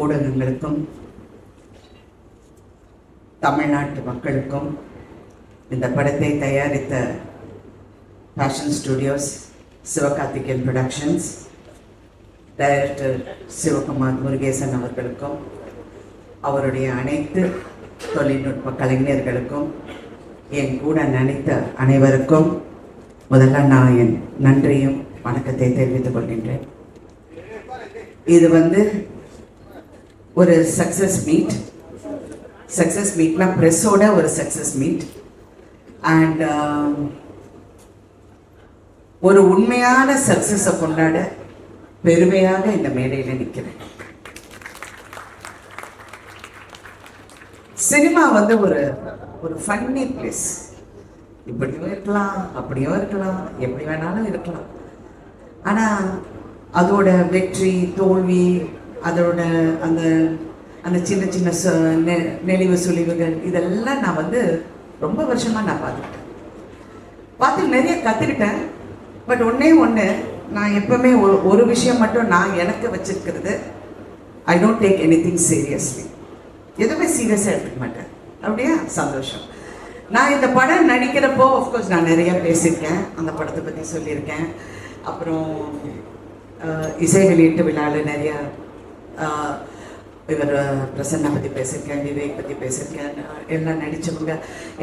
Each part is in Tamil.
ஊடகங்களுக்கும் தமிழ்நாட்டு மக்களுக்கும் இந்த படத்தை தயாரித்த Passion Studios, Sivakarthikeyan Productions, director Sivakumar Murugesan அவர்களுக்கும் அவருடைய அனைத்து தொழில்நுட்ப கலைஞர்களுக்கும் என் கூட நினைத்த அனைவருக்கும் முதல்ல நான் என் நன்றியும் வணக்கத்தை தெரிவித்துக் கொள்கின்றேன். இது ஒரு சக்சஸ் மீட்னா பிரஸோட ஒரு சக்சஸ் மீட் அண்ட் ஒரு உண்மையான சக்சஸை கொண்டாட பெருமையாக இந்த மேடையில் நிற்கிறேன். சினிமா ஒரு ஃபன்னி பிளேஸ். இப்படியும் இருக்கலாம், அப்படியும் இருக்கலாம், எப்படி வேணாலும் இருக்கலாம். ஆனால் அதோட வெற்றி தோல்வி, அதோட அந்த அந்த சின்ன சின்ன நெளிவு சுழிவுகள் இதெல்லாம் நான் ரொம்ப வருஷமாக நான் பார்த்து நிறைய கற்றுக்கிட்டேன். பட் ஒன்று நான் எப்பவுமே ஒரு விஷயம் மட்டும் நான் எனக்கு வச்சிருக்கிறது, I don't take anything seriously. எதுவுமே சீரியஸாக எடுத்துக்க மாட்டேன். அப்படியா? சந்தோஷம். நான் இந்த படம் நடிக்கிறப்போ ஆஃப்கோர்ஸ் நான் நிறைய பேசியிருக்கேன், அந்த படத்தை பற்றி சொல்லியிருக்கேன். அப்புறம் இசை வெளியீட்டு விழாவில் நிறையா இவர் பிரசன்னா பற்றி பேசியிருக்கேன், விவேக் பற்றி பேசியிருக்கேன். எல்லாம் நடித்தவங்க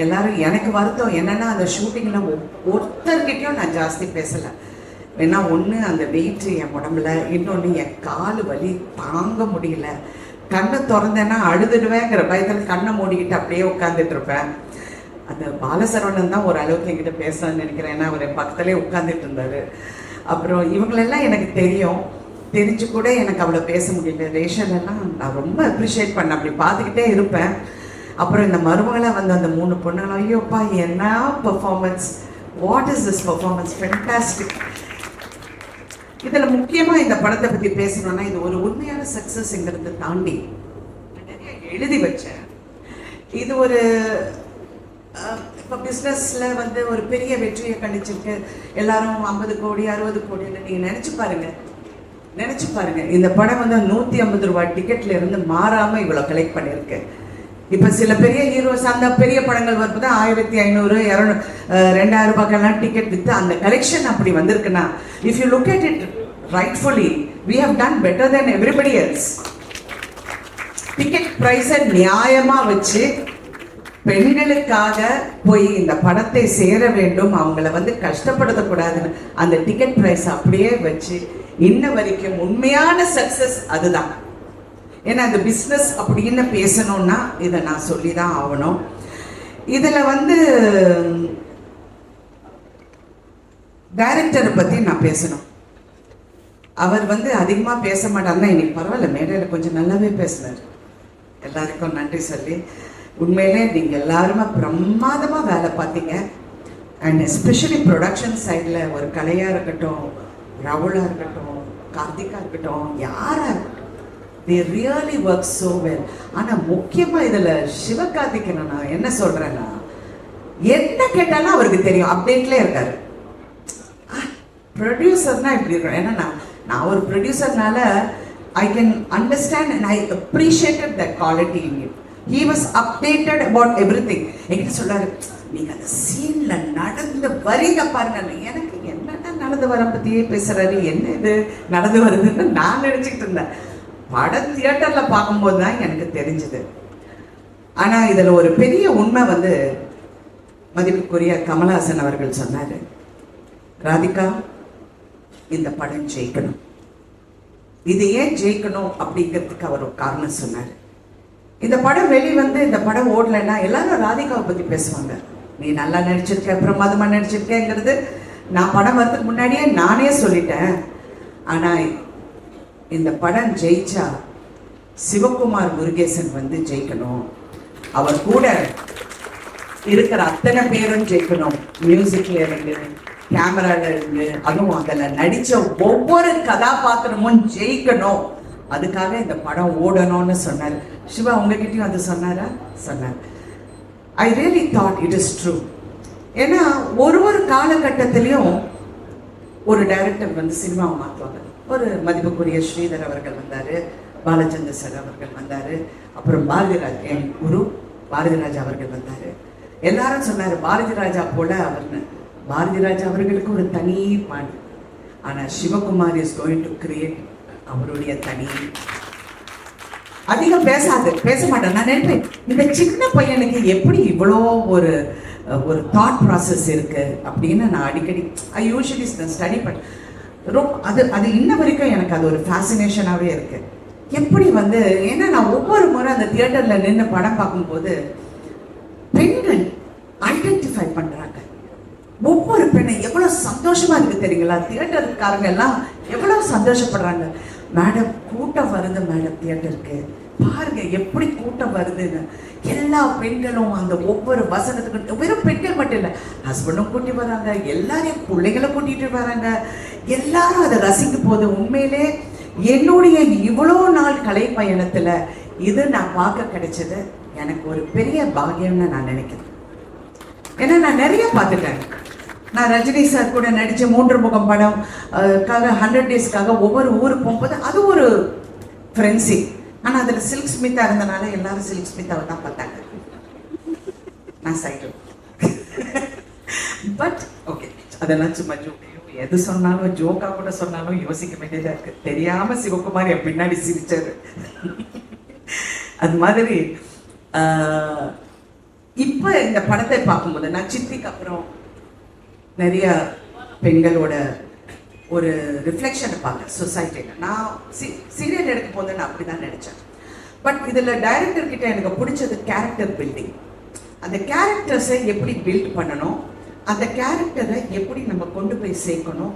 எல்லாரும். எனக்கு வருத்தம் என்னென்னா அந்த ஷூட்டிங்கில் ஒருத்தர்கிட்டையும் நான் ஜாஸ்தி பேசலை. ஏன்னா ஒன்று அந்த வெயிட் என் உடம்புல, இன்னொன்று என் கால் வலி தாங்க முடியல. கண்ணை திறந்தேன்னா அழுதுடுவேங்கிற பயத்தில் கண்ணை மூடிக்கிட்டு அப்படியே உட்காந்துட்டு இருப்பேன். அந்த பாலசரவணன் தான் ஓரளவுக்கு என்கிட்ட பேசலான்னு நினைக்கிறேன், ஏன்னா அவர் என் பக்கத்துலேயே உட்காந்துட்டு இருந்தார். அப்புறம் இவங்களெல்லாம் எனக்கு தெரிஞ்சு கூட எனக்கு அவ்வளோ பேச முடியல. ரேஷனெல்லாம் நான் ரொம்ப அப்ரிஷியேட் பண்ணேன், அப்படி பார்த்துக்கிட்டே இருப்பேன். அப்புறம் இந்த மருமகளாக அந்த 3 பொண்ணுங்களும், ஐயோப்பா என்ன performance, what is this performance, fantastic. இதில் முக்கியமாக இந்த படத்தை பற்றி பேசணும்னா, இது ஒரு உண்மையான சக்ஸஸ்ங்கிறத தாண்டி நிறைய எழுதி வச்சேன். இது இப்போ பிஸ்னஸில் ஒரு பெரிய வெற்றியை கண்டிச்சிருக்கு. எல்லாரும் 50 கோடி 60 கோடின்னு நீங்கள் நினச்சி பாருங்க. இந்த படம் 150 ரூபாய் டிக்கெட்ல இருந்து மாறாமல் இவ்வளோ கலெக்ட் பண்ணியிருக்கு. இப்போ சில பெரிய ஹீரோஸ் அந்த பெரிய படங்கள் வரும்போது 1500 200 2000 ரூபாய்க்கெல்லாம் டிக்கெட் விற்று அந்த கலெக்ஷன் அப்படி வந்திருக்குன்னா, if you look at it rightfully, we have done better than everybody else. Ticket ப்ரைஸை நியாயமாக வச்சு பெண்களுக்காக போய் இந்த படத்தை சேர வேண்டும், அவங்கள கஷ்டப்படுத்தக்கூடாதுன்னு அந்த டிக்கெட் ப்ரைஸ் அப்படியே வச்சு இன்ன வரைக்கும் உண்மையான சக்சஸ் அதுதான். ஏன்னா அந்த பிஸ்னஸ் அப்படின்னு பேசணும்னா இதை நான் சொல்லி தான் ஆகணும். இதில் டைரக்டரை பற்றி நான் பேசணும். அவர் அதிகமாக பேச மாட்டாருன்னா, இன்னைக்கு பரவாயில்ல, மேடையில் கொஞ்சம் நல்லாவே பேசினார். எல்லாருக்கும் நன்றி சொல்லி, உண்மையிலே நீங்கள் எல்லாருமே பிரமாதமாக வேலை பார்த்தீங்க. அண்ட் எஸ்பெஷலி ப்ரொடக்ஷன் சைடில் ஒரு கலையாக இருக்கட்டும், ராகுலாக இருக்கட்டும், கார்த்திகா இருக்கட்டும், யாராக இருக்கட்டும், they really work so well. ஆனால் முக்கியமாக இதில் சிவகார்த்திகேயன் நான் என்ன சொல்கிறேன்னா, என்ன கேட்டாலும் அவருக்கு தெரியும், அப்டேட்லேயே இருக்காரு. ப்ரொடியூசர்னால் இப்படி இருக்கணும். ஏன்னா நான் ஒரு ப்ரொடியூசர்னால I can understand and I appreciated that quality in it. He was updated about everything. என்கிட்ட சொல்றாரு, நீங்க அந்த சீன்ல நடந்து வரீங்க பாருங்க. எனக்கு என்னன்னா நடந்து வர பத்தியே பேசுறாரு, என்ன இது நடந்து வருதுன்னு நான் நினைச்சுக்கிட்டு இருந்தேன். படம் தியேட்டர்ல பார்க்கும்போது தான் எனக்கு தெரிஞ்சது. ஆனா இதுல ஒரு பெரிய உண்மை மதிப்புக்குரிய கமலஹாசன் அவர்கள் சொன்னாரு, ராதிகா இந்த படம் ஜெயிக்கணும். இது ஏன் ஜெயிக்கணும் அப்படிங்கிறதுக்கு அவர் ஒரு காரணம் சொன்னார். இந்த படம் இந்த படம் ஓடலைன்னா எல்லாரும் ராதிகாவை பற்றி பேசுவாங்க. நீ நல்லா நடிச்சிருக்க, பிரமாதமாக நடிச்சிருக்கேங்கிறது நான் படம் வரதுக்கு முன்னாடியே நானே சொல்லிட்டேன். ஆனால் இந்த படம் ஜெயிச்சா சிவகுமார் முருகேசன் ஜெயிக்கணும். அவர் கூட இருக்கிற அத்தனை பேரும் ஜெயிக்கணும். மியூசிக்ல இருந்து, கேமரால இருந்து, அதுவும் அதில் நடித்த ஒவ்வொரு கதாபாத்திரமும் ஜெயிக்கணும். அதுக்காக இந்த படம் ஓடணும்னு சொன்னார். சிவா உங்ககிட்டயும் அது சொன்னாரா? சொன்னார். I really thought it is true. ஏன்னா ஒரு காலகட்டத்திலையும் ஒரு டைரக்டர் சினிமாவை மாற்றுவாங்க. ஒரு மதிப்புக்குரிய ஸ்ரீதர் அவர்கள் வந்தார், பாலச்சந்தர் சார் அவர்கள் வந்தார். அப்புறம் பாரதிராஜ், என் குரு பாரதிராஜா அவர்கள் வந்தார். எல்லாரும் சொன்னார் பாரதி ராஜா போல அவர்னு. பாரதி ராஜா அவர்களுக்கு ஒரு தனி பாணி. ஆனால் Sivakumar is going to create அவருடைய தனி. அதிகம் பேச மாட்டேன். நான் நினைப்பேன் இந்த சின்ன பையனுக்கு எப்படி இவ்வளோ ஒரு தாட் ப்ராசஸ் இருக்கு அப்படின்னு நான் அடிக்கடி ஐ யூஷுவலி ஸ்டடி பண்ண ரொம்ப அது இன்ன வரைக்கும் எனக்கு அது ஒரு ஃபேசினேஷனாகவே இருக்கு. எப்படி ஏன்னா நான் ஒவ்வொரு முறை அந்த தியேட்டரில் நின்று படம் பார்க்கும்போது பெண்கள் ஐடென்டிஃபை பண்ணுறாங்க. ஒவ்வொரு பெண்ணை எவ்வளோ சந்தோஷமா இருக்கு தெரியுங்களா? தியேட்டருக்காரங்க எல்லாம் எவ்வளோ சந்தோஷப்படுறாங்க. மேடம் கூட்டம் வருது மேடம், தியேட்டருக்கு பாருங்க எப்படி கூட்டம் வருதுன்னு. எல்லா பெண்களும் அந்த ஒவ்வொரு வசனத்துக்கும், வெறும் பெண்கள் மட்டும் இல்லை, ஹஸ்பண்டும் கூட்டி வராங்க, எல்லாரையும் பிள்ளைகளை கூட்டிட்டு வராங்க, எல்லாரும் அதை ரசிக்கும் போது உண்மையிலே என்னுடைய இவ்வளோ நாள் கலை பயணத்துல இது நான் பார்க்க கிடைச்சது எனக்கு ஒரு பெரிய பாக்கியம்னு நான் நினைக்கிறேன். ஏன்னா நான் நிறைய பார்த்துட்டேன். நான் ரஜினி சார் கூட நடித்த 3 முகம் படம் 100 டேஸ்க்காக ஒவ்வொரு ஊருக்கு போகும்போது அது ஒரு ஃப்ரெண்ட்ஸி. ஆனால் அதில் சில்க் ஸ்மிதா இருந்தனால எல்லாரும் சில்க் ஸ்மிதாவை தான் பார்த்தாங்க. நான் சைடு பட் ஓகே, அதெல்லாம் சும்மா ஜோக். எது சொன்னாலும் ஜோக்கா கூட சொன்னாலும் யோசிக்க வேண்டியதாக இருக்கு. தெரியாம சிவகுமார் என் பின்னாடி சிரிச்சாரு. அது மாதிரி இப்போ இந்த படத்தை பார்க்கும்போது நான் சித்திக்கு அப்புறம் நிறைய பெண்களோட ஒரு ரிஃப்ளெக்ஷனை பார்க்குறேன் சொசைட்டியில். நான் சீரியல் எடுக்கும் போது நான் அப்படி தான் நினச்சேன். பட் இதில் டைரக்டர் கிட்ட எனக்கு பிடிச்சது கேரக்டர் பில்டிங். அந்த கேரக்டர்ஸை எப்படி பில்ட் பண்ணணும், அந்த கேரக்டரை எப்படி நம்ம கொண்டு போய் சேர்க்கணும்,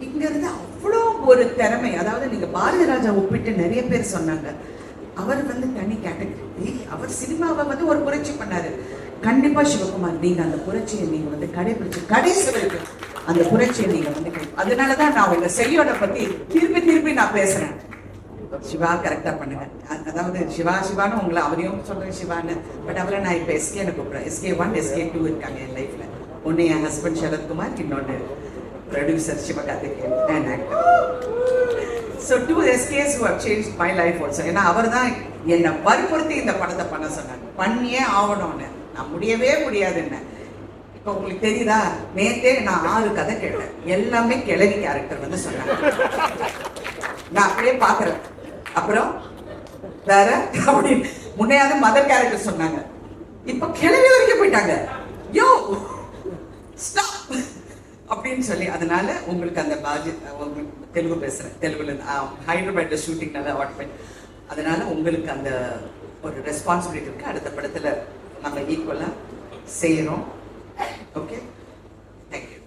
இங்கிருந்து அவ்வளோ ஒரு திறமை. அதாவது நீங்கள் பாரதி ராஜா ஒப்பிட்டு நிறைய பேர் சொன்னாங்க, அவர் தனி கேட்டகரி, அவர் சினிமாவை ஒரு புரட்சி பண்ணாரு. கண்டிப்பா சிவகுமார் நீங்க அந்த புரட்சியை நீங்க கடைபிடிச்சு கடைசி வரைக்கும் அந்த புரட்சியை நீங்க அதனாலதான் நான் உங்க செய்யோட பத்தி திருப்பி நான் பேசுறேன். சிவா கரெக்டா பண்ணுங்க. அதாவது சிவான்னு உங்களை அவரையும் சொல்றேன் சிவான்னு. பட் அவரை நான் இப்ப எஸ்கேன்னு கூப்பிடுறேன். SK1 SK2 இருக்காங்க என் லைஃப்ல. ஒன்னு என் ஹஸ்பண்ட் சரத்குமார், இன்னொன்று producer Sivakarthikeyan and actor. So 2 SKs who have changed my life also. ஏன்னா அவர் தான் என்னை வற்புறுத்தி இந்த படத்தை பண்ண சொன்னாங்க. பண்ணியே ஆகணும்னு. நான் முடியவே முடியாதுன்னு. இப்போ உங்களுக்கு தெரியுதா, நேற்றே நான் 6 கதை கேட்டேன். எல்லாமே கிழவி கேரக்டர் சொன்னாங்க. நான் அப்படியே பார்க்குறேன். அப்புறம் வேற அப்படின்னு முன்னையாவது மதர் கேரக்டர் சொன்னாங்க. இப்போ கிழவி வரைக்கும் போயிட்டாங்க. யோ ஸ்டாப் அப்படின்னு சொல்லி. அதனால உங்களுக்கு அந்த தெலுங்கு பேசுறேன், தெலுங்குல ஹைதராபாத்ல ஷூட்டிங் நல்லா அவார்ட் பண்ணி, அதனால உங்களுக்கு அந்த ஒரு ரெஸ்பான்சிபிலிட்டி இருக்கு. அடுத்த படத்துல நம்ம ஈக்குவலா செய்யறோம். Okay, thank you.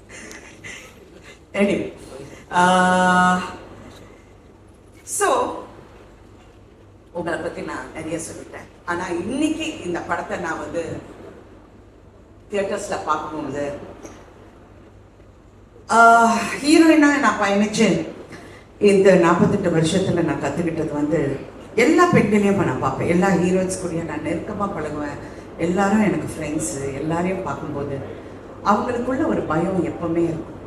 எனிவே ஸோ உங்களை பத்தி நான் நிறைய சொல்லிட்டேன். ஆனா இன்னைக்கு இந்த படத்தை நான் தியேட்டர்ஸ்ல பார்க்கும்போது ஹீரோயினா நான் பயணிச்சேன். இந்த 48 வருஷத்துல நான் கத்துக்கிட்டது எல்லா பெண்களையும் நான் பார்ப்பேன். எல்லா ஹீரோயின்ஸ் கூடயும் நான் நெருக்கமா பழகுவேன். எல்லாரும் எனக்கு ஃப்ரெண்ட்ஸு. எல்லாரையும் பார்க்கும்போது அவங்களுக்குள்ள ஒரு பயம் எப்பவுமே இருக்கும்.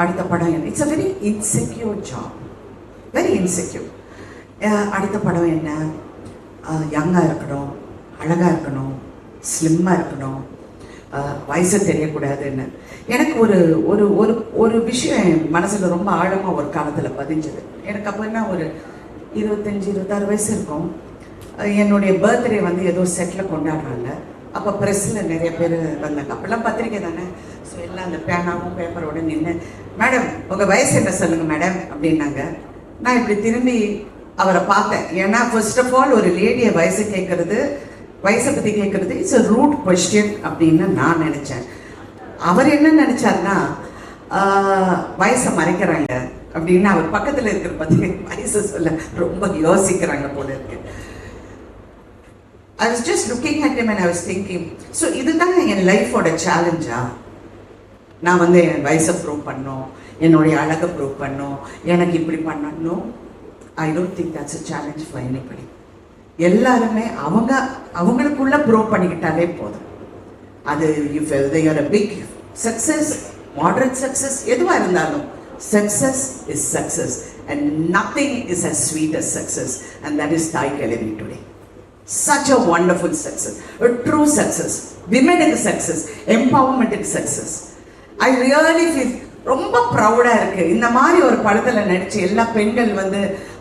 அடுத்த படம் என்ன, it's a very insecure job, very insecure. அடுத்த படம் என்ன, யங்காக இருக்கணும், அழகாக இருக்கணும், ஸ்லிம்மாக இருக்கணும், வயசு தெரியக்கூடாதுன்னு. எனக்கு ஒரு ஒரு ஒரு ஒரு விஷயம் என் மனசில் ரொம்ப ஆழமாக ஒரு காலத்தில் பதிஞ்சது. எனக்கு அப்போ என்ன ஒரு 25-26 வயசு இருக்கும். என்னுடைய பர்த்டே ஏதோ செட்டில் கொண்டாடுறாங்க. அப்போ ப்ரெஸ்ஸில் நிறைய பேர் வந்தாங்க. அப்போல்லாம் பத்திரிக்கை தானே. ஸோ எல்லாம் அந்த பேனாவும் பேப்பரோட நின்று, மேடம் உங்கள் வயசு என்ன சொல்லுங்கள் மேடம் அப்படின்னாங்க. நான் இப்படி திரும்பி அவரை பார்த்தேன். ஏன்னா ஃபர்ஸ்ட் ஆஃப் ஆல் ஒரு லேடியை வயசை பற்றி கேட்கறது இட்ஸ் அ ரூட் கொஸ்டின் அப்படின்னு நான் நினச்சேன். அவர் என்ன நினச்சாருன்னா, வயசை மறைக்கிறாங்க அப்படின்னு. அவர் பக்கத்தில் இருக்கிற பற்றி வயசை சொல்ல ரொம்ப யோசிக்கிறாங்க போல இருக்கு. I was just looking at him and I was thinking, so இதுதான் என் லைஃபோட சேலஞ்சா? நான் என் வயசை ப்ரூவ் பண்ணணும், என்னுடைய அழகை ப்ரூவ் பண்ணணும், எனக்கு இப்படி பண்ணணும். I don't think that's a challenge for anybody. எல்லாருமே அவங்களுக்குள்ள ப்ரூவ் பண்ணிக்கிட்டாலே போதும். அது if they are a big success, moderate success, எதுவாக இருந்தாலும் success is success. and nothing is as sweet as success, and that is Thai Kelevi today. Such a wonderful success, a true success, women success, empowerment success. I really feel ரொம்ப ப்ரௌடாக இருக்குது. இந்த மாதிரி ஒரு படத்தில் நடித்து எல்லா பெண்கள் வந்து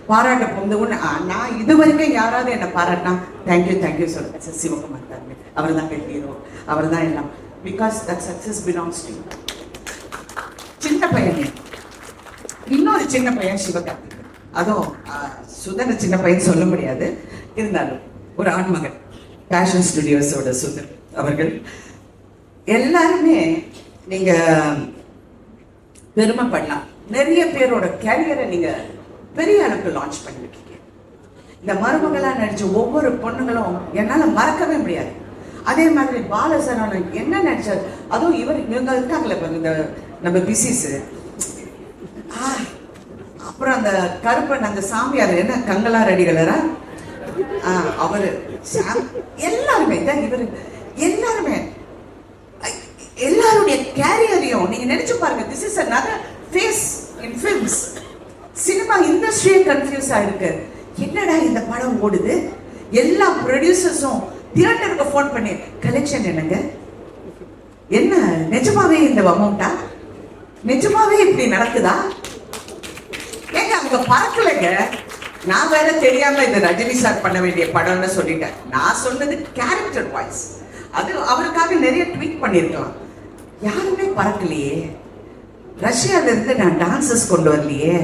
பாராட்ட போகுது. ஒன்று நான் இது வரைக்கும் யாராவது என்னை பாராட்டினா தேங்க்யூ சொல்லுங்கள் சார். சிவகுமார் தாங்க, அவர் தான் ஹீரோ, அவர் தான் எல்லாம். Because that success belongs to you. சின்ன பையன், இன்னொரு சின்ன பையன் சிவகார்த்திகேயன், அதுவும் சுதன சின்ன பையன் சொல்ல முடியாது, இருந்தாலும் ஒரு ஆண்மகன், பேஷன் ஸ்டுடியோஸோட சுதன் அவர்கள். எல்லாருமே நீங்க பெருமைப்படலாம். நிறைய பேரோட கேரியரை நீங்க பெரிய அளவுக்கு லான்ச் பண்ணிருக்கீங்க. இந்த மருமகளா நடிச்ச ஒவ்வொரு பொண்ணுங்களும் என்னால மறக்கவே முடியாது. அதே மாதிரி பாலசரவணன் என்ன நடிச்சார், அதுவும் இவங்க இருக்காங்களே இந்த நம்ம பிசிஸ், அப்புறம் அந்த கருப்பன் அந்த சாமியார் என்ன கங்கலா ரெடிகளரா, அவரு எல்லாருமே தான் இவரு, எல்லாருமே எல்லாருடைய கேரியரையும் நீங்க நினைச்சு பாருங்க. This is another phase in films. Cinema இண்டஸ்ட்ரியே கன்ஃபியூஸ் ஆயிருக்கு. என்னடா இந்த படம் ஓடுது, எல்லா ப்ரொடியூசர்ஸும் தியேட்டருக்கு ஃபோன் பண்ணி கலெக்ஷன் என்னங்க, என்ன நிஜமாவே இந்த அமௌண்டா, நிஜமாவே இப்படி நடக்குதா, ஏங்க அவங்க பறக்கலைங்க. நான் வேற தெரியாம இந்த ரஜினி சார் பண்ண வேண்டிய படம்னு சொல்லிட்டேன். நான் சொன்னது கேரக்டர் வாய்ஸ், அது அவருக்காக நிறைய ட்வீட் பண்ணியிருக்கலாம். யாருமே பறக்கலையே. ரஷ்யால இருந்து நான் டான்சஸ் கொண்டு வரலையே.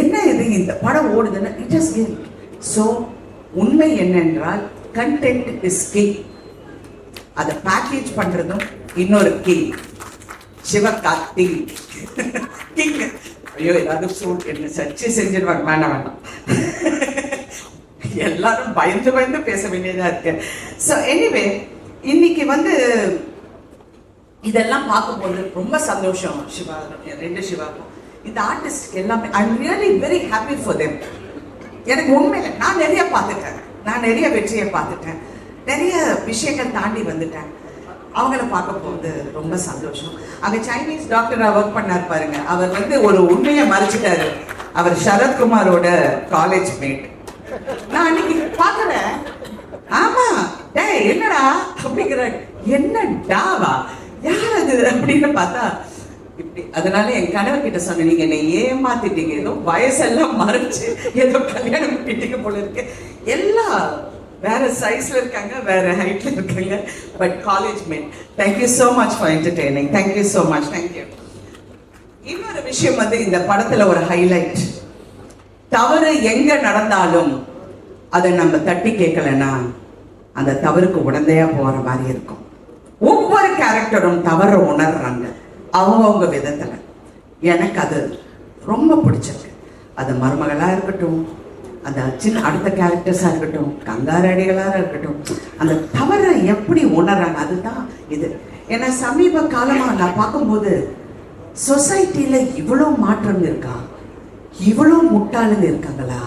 என்ன இது இந்த படம் ஓடுதுன்னு இட் இஸ் கிங். ஸோ உண்மை என்னென்றால் கண்டென்ட் இஸ் கிங். அதை பேக்கேஜ் பண்றதும் இன்னொரு கிங், சிவகார்த்திக் கிங். ஐயோ ஏதாவது சூட் என்ன சர்ச்சை செஞ்சிருவாங்க, வேண்டாம் எல்லாரும் பயந்து பேச வேண்டியதா இருக்கு. ஸோ எனிவே இன்னைக்கு வந்து இதெல்லாம் பார்க்கும்போது ரொம்ப சந்தோஷம். சிவா, ரெண்டு சிவாக்கும் இந்த ஆர்டிஸ்ட்க்கு எல்லாமே I am really very happy for them. எனக்கு உண்மையில நான் நிறைய பார்த்துட்டேன், நான் நிறைய வெற்றியை பார்த்துட்டேன், நிறைய விஷயங்கள் தாண்டி வந்துட்டேன். அவங்கள பார்க்க போகுது ரொம்ப சந்தோஷம். அங்கே சைனீஸ் டாக்டராக ஒர்க் பண்ணார் பாருங்க, அவர் வந்து ஒரு உண்மையை மறைச்சிட்டாரு. அவர் சரத்குமாரோட காலேஜ் மேட். நான் அன்னைக்கு பார்க்குறேன், ஆமா டே என்னடா அப்படிங்கிற, என்ன டாவா யார் அது அப்படின்னு பார்த்தா இப்படி. அதனால என் கணவர் கிட்ட சொன்னேன், நீங்க என்னை ஏமாத்திட்டீங்க, ஏதோ வயசெல்லாம் மறைச்சு ஏதோ கல்யாணம் பண்ணிட்டீங்க போல இருக்கு. எல்லாம் வேற சைஸ்ல இருக்காங்க, வேற ஹைட்ல இருக்காங்க, but college mate. Thank you so much for entertaining. Thank you so much. Thank you. இன்னொரு விஷயம் வந்து இந்த படத்துல ஒரு ஹைலைட், தவறு எங்க நடந்தாலும் அதை நம்ம தட்டி கேட்கலன்னா அந்த தவறுக்கு உடந்தையா போற மாதிரி இருக்கும். ஒவ்வொரு கேரக்டரும் தவற உணர்றாங்க அவங்கவுங்க விதத்துல. எனக்கு அது ரொம்ப பிடிச்சிருக்கு. அது மருமகளா இருக்கட்டும், அந்த சின்ன அடுத்த கேரக்டர்ஸா இருக்கட்டும், கங்காரடிகளாக இருக்கட்டும், அந்த தவறை எப்படி உணர்றாங்க அதுதான் இது. ஏன்னா சமீப காலமா நான் பார்க்கும்போது சொசைட்டில இவ்வளோ மாற்றம் இருக்கா, இவ்வளோ முட்டாளுங்க இருக்காங்களா,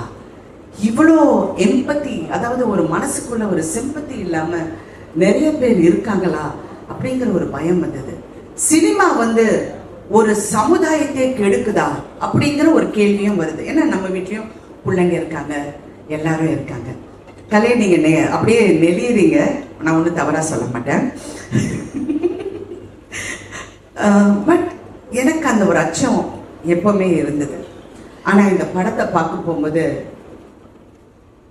இவ்வளோ எம்பத்தி, அதாவது ஒரு மனசுக்குள்ள ஒரு சிம்பத்தி இல்லாம நிறைய பேர் இருக்காங்களா அப்படிங்கிற ஒரு பயம் வந்தது. சினிமா வந்து ஒரு சமுதாயத்தை கெடுக்குதா அப்படிங்கிற ஒரு கேள்வியும் வருது. ஏன்னா நம்ம வீட்லயும் பிள்ளைங்க இருக்காங்க, எல்லாரும் இருக்காங்க. கலையை நீங்க அப்படியே நெளியறீங்க, நான் ஒன்றும் தவறா சொல்ல மாட்டேன். பட் எனக்கு அந்த ஒரு அச்சம் எப்பவுமே இருந்தது. ஆனா இந்த படத்தை பார்க்க போகும்போது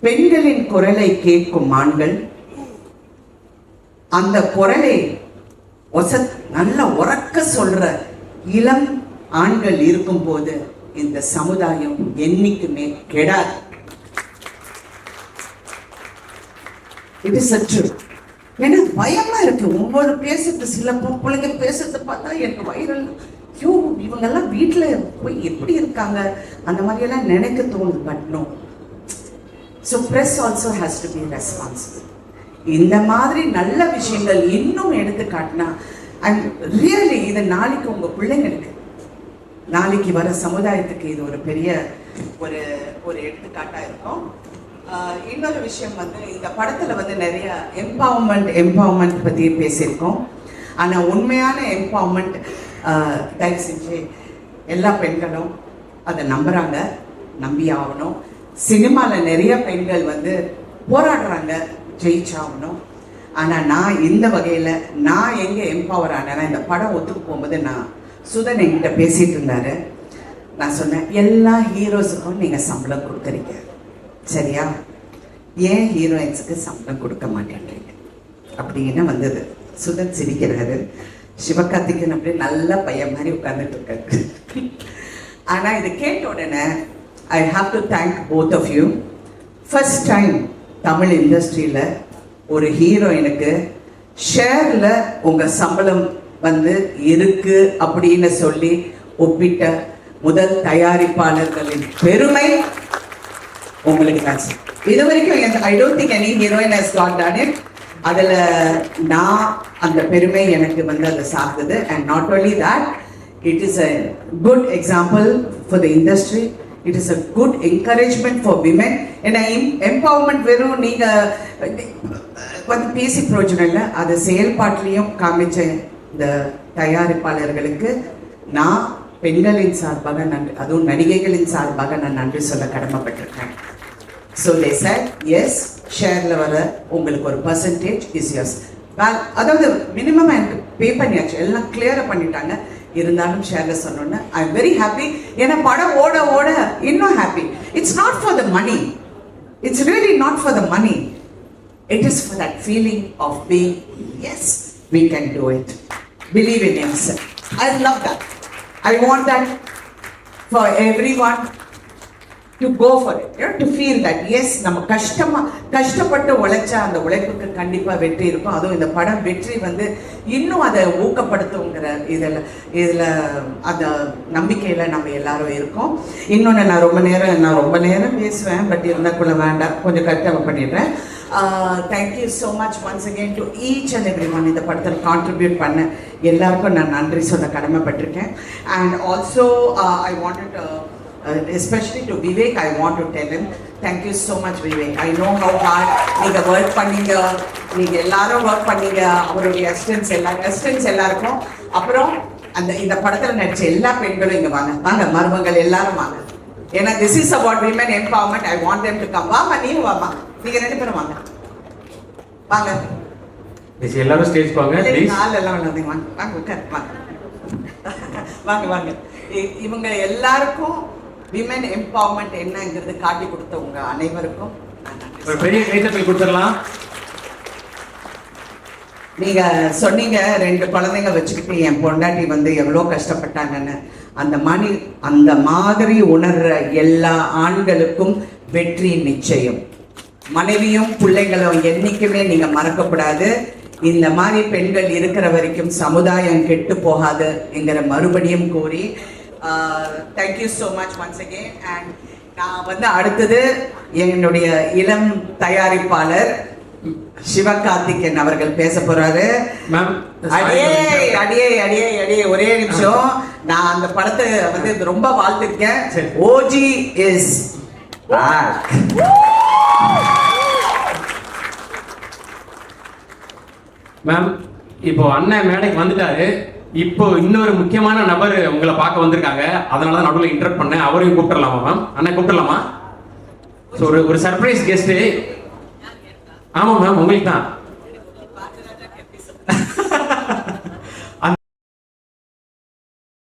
பெண்களின் குரலை கேட்கும் ஆண்கள், அந்த குரலை நல்ல உறக்க சொல்ற இளம் ஆண்கள் இருக்கும் போது இந்த சமுதாயம் என்னைக்குமே கெடாது. It is true. எனக்கு பயமா இருக்கு ஒவ்வொரு பேசுறது, சில பிள்ளைங்க பேசுறத பார்த்தா எனக்கு வைரல், ஐயோ இவங்கெல்லாம் வீட்டுல போய் எப்படி இருக்காங்க அந்த மாதிரி எல்லாம் நினைக்க தோணுது. But no. So press also has to be responsible. இந்த மாதிரி நல்ல விஷயங்கள் இன்னும் எடுத்து காட்டினா ரியலி இது நாளைக்கு உங்க பிள்ளைங்களுக்கு, நாளைக்கு வர சமுதாயத்துக்கு இது ஒரு பெரிய ஒரு ஒரு எடுத்துக்காட்டா இருக்கும். இன்னொரு விஷயம் வந்து இந்த படத்துல வந்து நிறைய எம்பவர்மெண்ட் பத்தி பேசியிருக்கோம். ஆனா உண்மையான எம்பவர்மெண்ட் தயவு செஞ்சு எல்லா பெண்களும் அதை நம்புறாங்க, நம்பி ஆகணும். சினிமாவில் நிறைய பெண்கள் வந்து போராடுறாங்க, ஜெயிச்சாகணும். ஆனால் நான் இந்த வகையில் நான் எங்கே எம்பவர் ஆனேன்னா, இந்த படம் ஒத்துக்கு போகும்போது சுதன் என்கிட்ட பேசிகிட்டு இருந்தாரு. நான் சொன்னேன், எல்லா ஹீரோஸுக்கும் நீங்கள் சம்பளம் கொடுக்குறீங்க, சரியா? ஏன் ஹீரோயின்ஸுக்கு சம்பளம் கொடுக்க மாட்டேன்றீங்க அப்படின்னு வந்தது. சுதன் சிரிக்கிறாரு. சிவகார்த்திகேயன் அப்படியே நல்ல பையன் மாதிரி உட்கார்ந்துட்டு இருக்காரு. ஆனால் இது கேட்ட உடனே I have to thank both of you. First time Tamil இண்டஸ்ட்ரியில் ஒரு ஹீரோயினுக்கு ஷேரில் உங்கள் சம்பளம் வந்து இருக்கு அப்படின்னு சொல்லி ஒப்பிட்ட முதல் தயாரிப்பாளர்களின் பெருமை உங்களுக்கு தான். இது வரைக்கும் I don't think any heroine has got done it. அதில் நான் அந்த பெருமை எனக்கு வந்து அதை சார்ந்தது. And not only that, it is a good example for the industry. It is a good encouragement for women. ஏன்னா எம்பவர்மெண்ட் வெறும் நீங்கள் வந்து பேசி பிரயோஜனம் இல்லை, அது செயல்பாட்டிலையும் காமிச்ச இந்த தயாரிப்பாளர்களுக்கு நான் பெண்களின் சார்பாக நன்றி, அதுவும் நடிகைகளின் சார்பாக நான் நன்றி சொல்ல கடமைப்பட்டிருக்கேன். ஸோ தே செட் எஸ், ஷேரில் வர உங்களுக்கு ஒரு பர்சன்டேஜ் இஸ் யஸ். அதாவது மினிமம் எனக்கு பே பண்ணியாச்சு, எல்லாம் கிளியராக பண்ணிட்டாங்க. இருந்தாலும் ஷேரில் சொன்னோன்னே ஐ எம் வெரி ஹாப்பி. ஏன்னா படம் ஓட ஓட இன்னும் happy. It's not for the money, it's really not for the money. It is for that feeling of being, yes, we can do it. Believe in yourself. I love that. I want that for everyone to go for it. You know, to feel that, yes, நம்ம கஷ்டப்பட்டு உழைச்சா அந்த உழைப்புக்கு கண்டிப்பாக வெற்றி இருக்கும். அதுவும் இந்த படம் வெற்றி வந்து இன்னும் அதை ஊக்கப்படுத்துங்கிற இதில் அந்த நம்பிக்கையில் நம்ம எல்லாரும் இருக்கோம். இன்னொன்று, நான் ரொம்ப நேரம் பேசுவேன், பட் இருந்தாக்குள்ள வேண்டாம், கொஞ்சம் கரெக்டாக பண்ணிடுறேன். Thank you so much once again to each and every one. இந்த படத்தில் கான்ட்ரிபியூட் பண்ண எல்லாருக்கும் நான் நன்றி சொல்ல கடமைப்பட்டிருக்கேன். And also I wanted especially to Vivek, I want to tell him, thank you so much Vivek. I know how hard நீங்கள் ஒர்க் பண்ணீங்க, நீங்கள் எல்லாரும் ஒர்க் பண்ணீங்க, அவருடைய அசிஸ்டன்ஸ் எல்லாருக்கும். அப்புறம் இந்த படத்தில் நடித்த எல்லா பெண்களும் இங்கே வாங்க மருமகள் எல்லாரும் வாங்க. ஏன்னா this is about women empowerment. I want them to come. வாமா, நீயும் வாமா, நீங்க 2 பேரும் வாங்க எல்லாரும் ஸ்டேஜ் வாங்க ப்ளீஸ். நாள் எல்லாம் வந்தாங்க, வாங்க உட்கார், வாங்க. இவங்க எல்லாருக்கும் விமென் எம்பவர்மெண்ட் என்னங்கிறது காட்டி கொடுத்தவங்க அனைவருக்கும் ஒரு பெரிய கைத்தட்டல் கொடுத்துடலாம். நீங்க சொன்னீங்க 2 குழந்தைங்க வச்சுக்கிட்டு என் பொண்டாட்டி வந்து எவ்வளோ கஷ்டப்பட்டாங்கன்னு. அந்த மாதிரி உணர்ற எல்லா ஆண்களுக்கும் வெற்றி நிச்சயம். மனைவியும் பிள்ளைங்களும் என்னைக்குமே நீங்க மறக்கக்கூடாது. இந்த மாதிரி பெண்கள் இருக்கிற வரைக்கும் சமுதாயம் கெட்டு போகாது என்கிற மறுபடியும் கூறி thank you so much once again. And நான் வந்து அடுத்தது என்னுடைய இளம் தயாரிப்பாளர் சிவகார்த்திகேயன் அவர்கள் பேச போறாரு. அடியே ஒரே நிமிஷம். நான் அந்த படத்தை வந்து ரொம்ப வாழ்த்திருக்கேன். OG is back. மேம், இப்போ அண்ணன் மேடைக்கு வந்துட்டாரு. இப்போ இன்னொரு முக்கியமான நபர் உங்களை பார்க்க வந்திருக்காங்க. அதனால தான் நடுவில் இன்டர்ட் பண்ணேன். அவரையும் கூப்பிட்டுலாமா மேம்? அண்ணன் கூப்பிட்டுலாமா? ஸோ ஒரு சர்ப்ரைஸ் கெஸ்ட்டு. ஆமாம் மேம், உங்களுக்கு தான்.